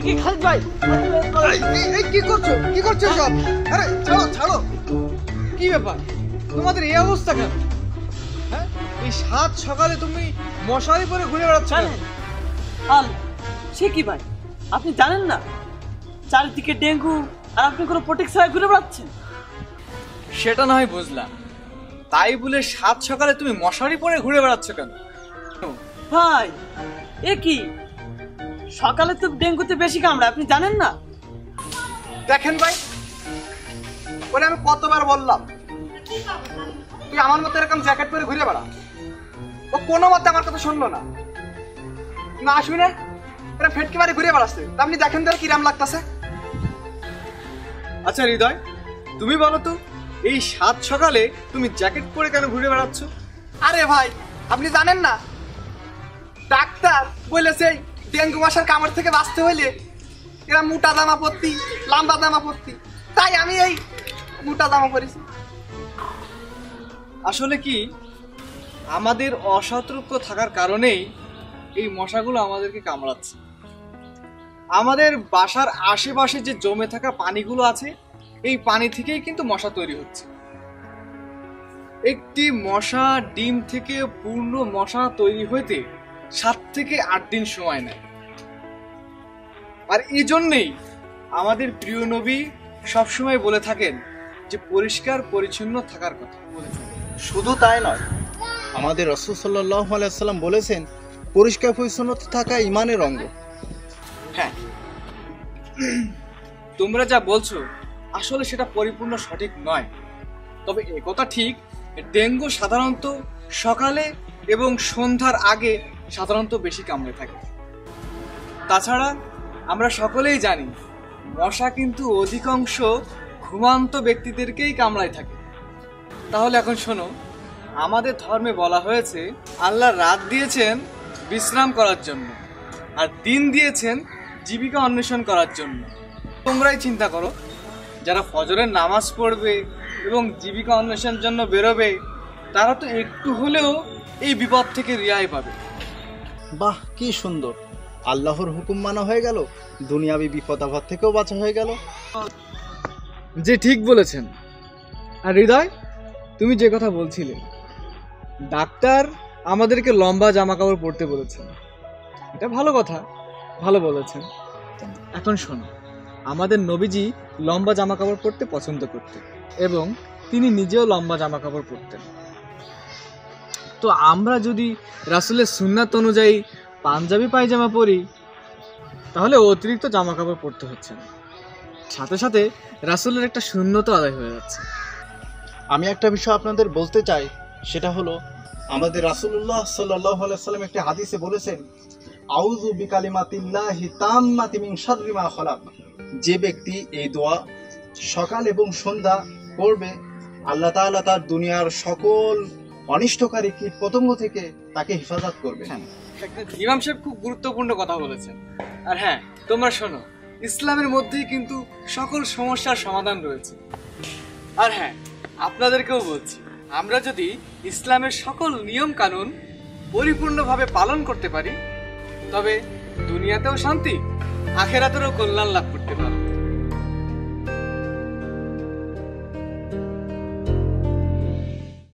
কি খালিদ ভাই? কি করছো সব? আরে ছাড়ো। কি ব্যাপার, তোমাদের এই অবস্থা কেন? হ্যাঁ, এই সাত সকালে তুমি মশারি পরে ঘুরে বেড়াচ্ছ কেন? আল সে কি ভাই, আপনি জানেন না চারিদিকে ডেঙ্গু আর আপনি কোনো প্রোটেক্ট ছাড়া ঘুরে বেড়াচ্ছেন? সেটা না হয় বুঝলাম, তাই বলে সাত সকালে তুমি মশারি পরে ঘুরে বেড়াচ্ছ কেন? ভাই এ কি, সকালে তো ডেঙ্গুতে বেশি কামড়ায়, আপনি জানেন না? দেখেন ভাই, বলে আমি কতবার বললাম তুই আমার মতো এরকম জ্যাকেট পরে ঘুরে বেড়া, ও কোনো মতে আমার কথা শুনলো না। না শুনে এরা ফেটকে মারে ঘুরে বেড়াচ্ছে, আপনি দেখেন তো কিরাম লাগতেছে। আচ্ছা হৃদয়, তুমি বলো তো, এই সাত সকালে তুমি জ্যাকেট পরে কেন ঘুরে বেড়াচ্ছ? আরে ভাই, আপনি জানেন না ডাক্তার বলেছে ডেঙ্গু মশার কামড় থেকে বাঁচতে হইলে এরা মোটা জামা পরতি, লম্বা জামা পরতি, তাই আমি এই মোটা জামা পরেছি। আসলে কি, আমাদের অসতর্ক থাকার কারণেই এই মশাগুলো আমাদেরকে কামড়াচ্ছে। আমাদের বাসার আশেপাশে যে জমে থাকা পানিগুলো আছে, এই পানি থেকেই কিন্তু মশা তৈরি হচ্ছে। একটি মশা ডিম থেকে পূর্ণ মশা তৈরি হইতে 7 থেকে 8 দিন সময় নেয়। আর এই জন্যেই আমাদের প্রিয় নবী সবসময় বলে থাকেন যে পরিষ্কার পরিচ্ছন্ন থাকার কথা বলেছেন। শুধু তাই নয়, আমাদের রাসূল সাল্লাল্লাহু আলাইহি ওয়াসাল্লাম বলেছেন পরিষ্কার পরিচ্ছন্নতা থাকা ঈমানের অঙ্গ। হ্যাঁ, তোমরা যা বলছো আসলে সেটা পরিপূর্ণ সঠিক নয়, তবে একথা ঠিক, ডেঙ্গু সাধারণত সকালে এবং সন্ধ্যার আগে সাধারণত বেশি কামড়ে থাকে। তাছাড়া আমরা সকলেই জানি মশা কিন্তু অধিকাংশ ঘুমান্ত ব্যক্তিদেরকেই কামড়ায় থাকে। তাহলে এখন শোনো, আমাদের ধর্মে বলা হয়েছে আল্লাহ রাত দিয়েছেন বিশ্রাম করার জন্য আর দিন দিয়েছেন জীবিকা অন্বেষণ করার জন্য। তোমরাই চিন্তা করো, যারা ফজরের নামাজ পড়বে এবং জীবিকা অন্বেষণের জন্য বেরোবে, তারা তো একটু হলেও এই বিপদ থেকে রেহাই পাবে। বাহ, কি সুন্দর! আল্লাহর হুকুম মানা হয়ে গেল, দুনিয়াবি বিপদ আপদ থেকেও বাঁচা হয়ে গেল। যে ঠিক বলেছেন। আর হৃদয়, তুমি যে কথা বলছিলে, ডাক্তার আমাদেরকে লম্বা জামা কাপড় পরতে বলেছেন, এটা ভালো কথা, ভালো বলেছেন। এখন শোনো, আমাদের নবীজি লম্বা জামা কাপড় পরতে পছন্দ করতেন এবং তিনি নিজেও লম্বা জামা কাপড় পরতেন। তো আমরা যদি রাসূলের সুন্নাত অনুযায়ী পাঞ্জাবি পায়জামা পরি, তাহলে অতিরিক্ত জামা কাপড় পরতে হচ্ছে না, সাথে সাথে রাসূলের একটা সুন্নত আদায় হয়ে যাচ্ছে। আমি একটা বিষয় আপনাদের বলতে চাই, সেটা হলো আমাদের রাসূলুল্লাহ সাল্লাল্লাহু আলাইহি ওয়াসাল্লাম একটি হাদিসে বলেছেন, আউযু বিকালিমাতিল্লাহি তাম্মাতি মিন শাররি মা খালাক। যে ব্যক্তি এই দোয়া সকাল এবং সন্ধ্যা পড়বে, আল্লাহ তাআলা তার দুনিয়ার সকল অনিষ্টকারী কীট পতঙ্গ থেকে তাকে হেফাজত করবে। ইমাম সাহেব খুব গুরুত্বপূর্ণ কথা বলেছেন। আর হ্যাঁ, তোমরা শোনো, ইসলামের মধ্যেই কিন্তু সকল সমস্যার সমাধান রয়েছে। আর হ্যাঁ, আপনাদেরকেও বলছি, আমরা যদি ইসলামের সকল নিয়ম কানুন পরিপূর্ণভাবে পালন করতে পারি, তবে দুনিয়াতেও শান্তি, আখেরাতেরও কল্যাণ লাভ করতে পারব।